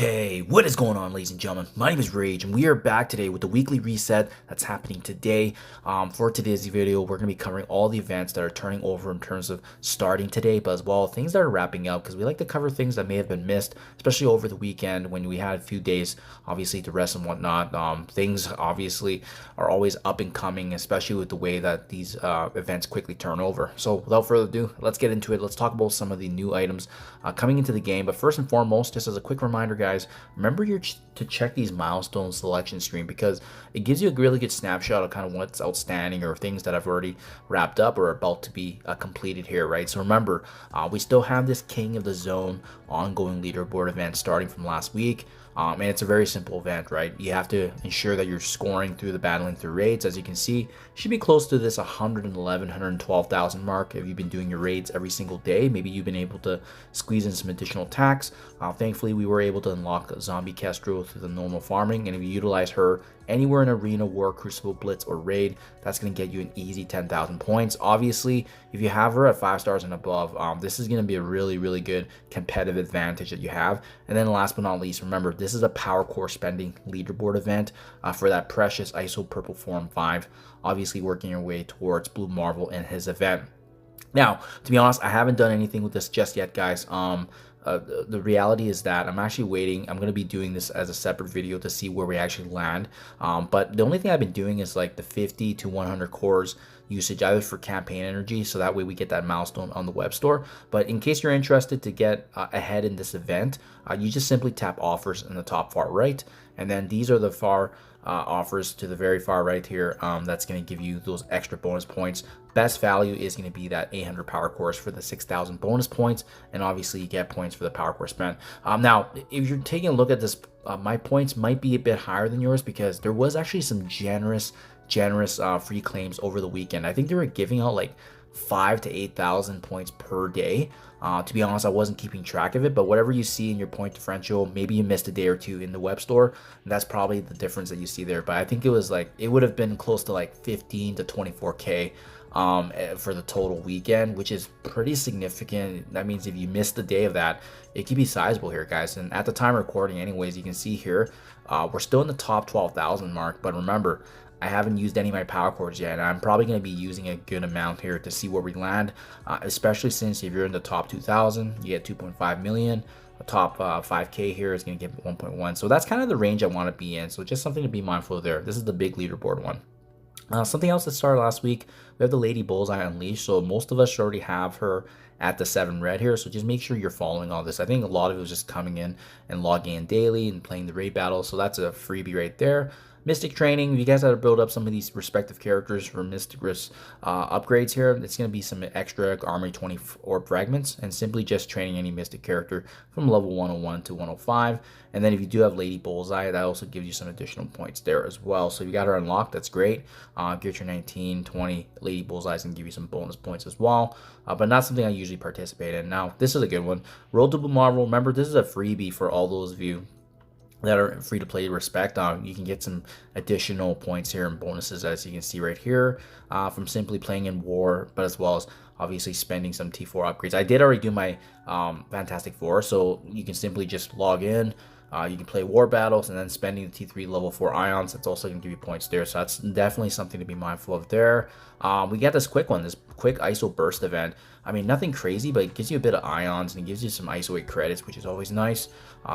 Hey, what is going on, ladies and gentlemen? My name is Rayge, and we are back today with the weekly reset that's happening today. For today's video, we're going to be covering all the events that are turning over in terms of starting today, but as well things that are wrapping up, because we like to cover things that may have been missed, especially over the weekend when we had a few days, obviously, to rest and whatnot. Things obviously are always up and coming, especially with the way that these events quickly turn over. So without further ado, let's get into it. Let's talk about some of the new items coming into the game. But first and foremost, just as a quick reminder, guys, remember to check these milestone selection stream, because it gives you a really good snapshot of kind of what's outstanding or things that have already wrapped up or are about to be completed here, right? So remember, we still have this King of the Zone ongoing leaderboard event starting from last week. And it's a very simple event, right? You have to ensure that you're scoring through the battling through raids. As you can see, should be close to this 112,000 mark if you've been doing your raids every single day. Maybe you've been able to squeeze in some additional attacks. Thankfully, we were able to unlock Zombie Kestrel through the normal farming, and if you utilize her anywhere in Arena, War, Crucible, Blitz, or Raid, that's going to get you an easy 10,000 points. Obviously, if you have her at 5 stars and above, this is going to be a really good competitive advantage that you have. And then last but not least, remember, this is a power core spending leaderboard event for that precious ISO Purple Form 5, obviously working your way towards Blue Marvel in his event. Now, to be honest, I haven't done anything with this just yet, guys. The reality is that I'm actually waiting. I'm going to be doing this as a separate video to see where we actually land. But the only thing I've been doing is like the 50 to 100 cores usage, either for campaign energy, so that way we get that milestone on the web store. But in case you're interested to get ahead in this event, you just simply tap offers in the top far right, and then these are the offers to the very far right here. That's going to give you those extra bonus points. Best value is going to be that 800 power cores for the 6,000 bonus points, and obviously you get points for the power core spent. Now, if you're taking a look at this, my points might be a bit higher than yours, because there was actually some generous free claims over the weekend. I think they were giving out like 5,000 to 8,000 points per day. To be honest, I wasn't keeping track of it, but whatever you see in your point differential, maybe you missed a day or two in the web store, and that's probably the difference that you see there. But I think it was like, it would have been close to like 15 to 24k for the total weekend, which is pretty significant. That means if you missed a day of that, it could be sizable here, guys. And at the time of recording anyways, you can see here, we're still in the top 12,000 mark, but remember, I haven't used any of my power cores yet, and I'm probably going to be using a good amount here to see where we land, especially since if you're in the top 2,000, you get 2.5 million. The top 5k here is going to get 1.1. So that's kind of the range I want to be in. So just something to be mindful of there. This is the big leaderboard one. Something else that started last week, we have the Lady Bullseye Unleashed. So most of us should already have her at the 7 red here. So just make sure you're following all this. I think a lot of it was just coming in and logging in daily and playing the raid battle. So that's a freebie right there. Mystic training, you guys have to build up some of these respective characters for Mystic upgrades here. It's going to be some extra Armory 20 orb fragments, and simply just training any Mystic character from level 101 to 105. And then if you do have Lady Bullseye, that also gives you some additional points there as well. So if you got her unlocked, that's great. Get your 19, 20 Lady Bullseyes and give you some bonus points as well. But not something I usually participate in. Now, this is a good one. Road to Blue Marvel. Remember, this is a freebie for all those of you that are free to play respect. You can get some additional points here and bonuses, as you can see right here, from simply playing in War, but as well as obviously spending some T4 upgrades. I did already do my Fantastic Four, so you can simply just log in. You can play war battles, and then spending the T3 level 4 ions, that's also going to give you points there. So that's definitely something to be mindful of there. We got this quick one, this quick ISO burst event. I mean, nothing crazy, but it gives you a bit of ions, and it gives you some ISO 8 credits, which is always nice.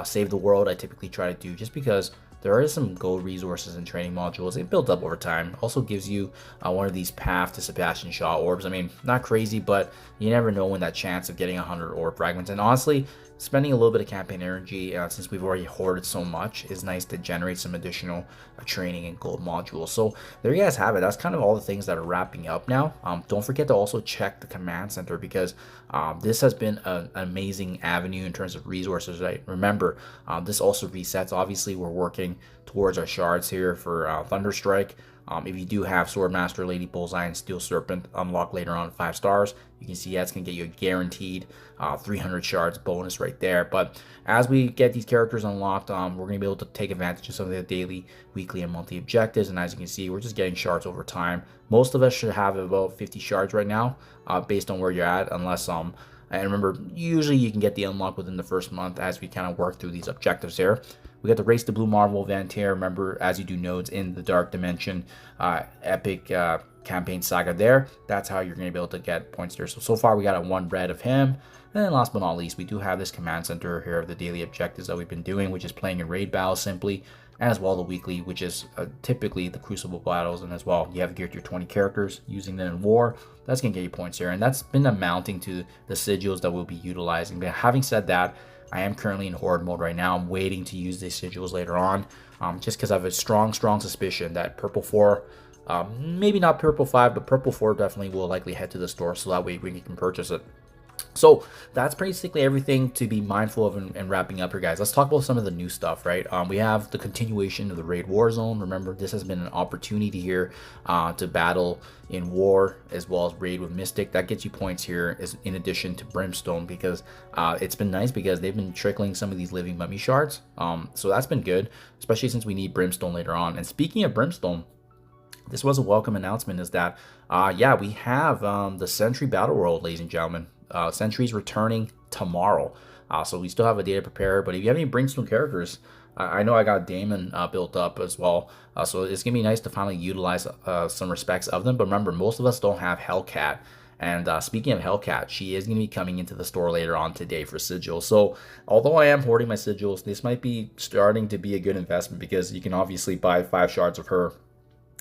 Save the world, I typically try to do, just because there are some gold resources and training modules. They build up over time. Also gives you one of these Path to Sebastian Shaw orbs. I mean, not crazy, but you never know when that chance of getting 100 orb fragments. And honestly, spending a little bit of campaign energy, since we've already hoarded so much, is nice to generate some additional training and gold modules. So there you guys have it. That's kind of all the things that are wrapping up now. Don't forget to also check the command center, because this has been an amazing avenue in terms of resources, right? Remember, this also resets. Obviously, we're working towards our shards here for Thunderstrike. If you do have Swordmaster, Lady Bullseye, and Steel Serpent unlocked later on 5 stars, you can see that's going to get you a guaranteed 300 shards bonus right there. But as we get these characters unlocked, we're going to be able to take advantage of some of the daily, weekly, and monthly objectives. And as you can see, we're just getting shards over time. Most of us should have about 50 shards right now, based on where you're at, unless And remember, usually you can get the unlock within the first month as we kind of work through these objectives here. We got the Race to Blue Marvel event here. Remember, as you do nodes in the Dark Dimension epic campaign saga there, that's how you're going to be able to get points there. So far we got a 1 red of him. And then last but not least, we do have this command center here of the daily objectives that we've been doing, which is playing in raid battles simply, and as well the weekly, which is typically the Crucible battles, and as well you have geared your 20 characters, using them in war. That's going to get you points here, and that's been amounting to the sigils that we'll be utilizing. But having said that, I am currently in Horde mode right now. I'm waiting to use these sigils later on, just because I have a strong suspicion that Purple 4, maybe not Purple 5, but Purple 4 definitely will likely head to the store, so that way we can purchase it. So that's basically everything to be mindful of and wrapping up here, guys. Let's talk about some of the new stuff, right? We have the continuation of the Raid War Zone. Remember, this has been an opportunity here to battle in war as well as raid with Mystic. That gets you points here in addition to Brimstone, because it's been nice because they've been trickling some of these living mummy shards. So that's been good, especially since we need Brimstone later on. And speaking of Brimstone, this was a welcome announcement, is that yeah, we have the Sentry Battle World, ladies and gentlemen. Sentry's returning tomorrow, so we still have a day to prepare. But if you have any Brimstone characters, I know I got Damon built up as well, so it's gonna be nice to finally utilize some respects of them. But remember, most of us don't have HELLCAT, and speaking of HELLCAT, she is gonna be coming into the store later on today for sigils. So although I am hoarding my sigils, this might be starting to be a good investment, because you can obviously buy 5 shards of her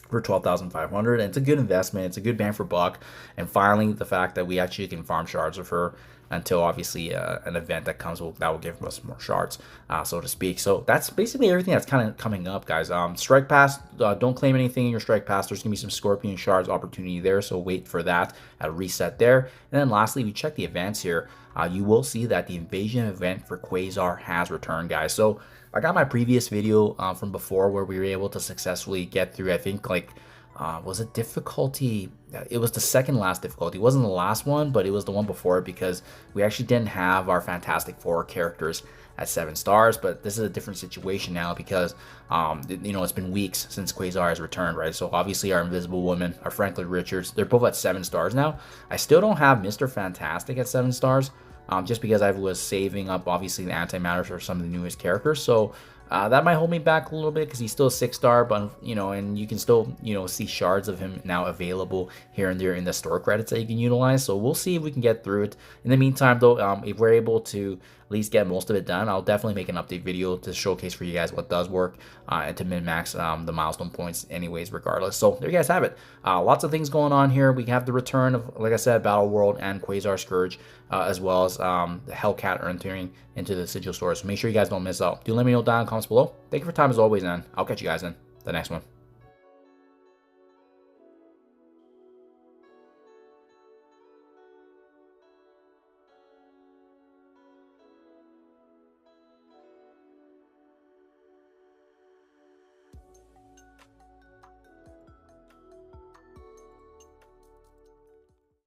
for 12,500, and it's a good investment. It's a good bang for buck. And finally, the fact that we actually can farm shards of her until obviously an event that comes that will give us more shards, so to speak. So that's basically everything that's kind of coming up, guys. Strike Pass, don't claim anything in your Strike Pass. There's gonna be some Scorpion shards opportunity there, so wait for that at a reset there. And then lastly, if you check the events here, you will see that the invasion event for QUASAR has returned, guys. So I got my previous video from before where we were able to successfully get through, I think, like, was it difficulty? It was the second last difficulty. It wasn't the last one, but it was the one before it, because we actually didn't have our Fantastic Four characters at 7 stars. But this is a different situation now, because you know, it's been weeks since QUASAR has returned, right? So obviously our Invisible Woman, our Franklin Richards, they're both at 7 stars now. I still don't have Mr. Fantastic at 7 stars. Just because I was saving up, obviously, the antimatter for some of the newest characters. So that might hold me back a little bit, because he's still a 6-star, but, you know, and you can still, you know, see shards of him now available here and there in the store credits that you can utilize. So we'll see if we can get through it. In the meantime, though, if we're able to at least get most of it done, I'll definitely make an update video to showcase for you guys what does work, and to min-max the milestone points anyways, regardless. So there you guys have it. Lots of things going on here. We have the return of, like I said, Battle World and QUASAR Scourge, as well as the HELLCAT entering into the sigil store. So make sure you guys don't miss out. Do let me know down in the comments below. Thank you for your time as always, and I'll catch you guys in the next one.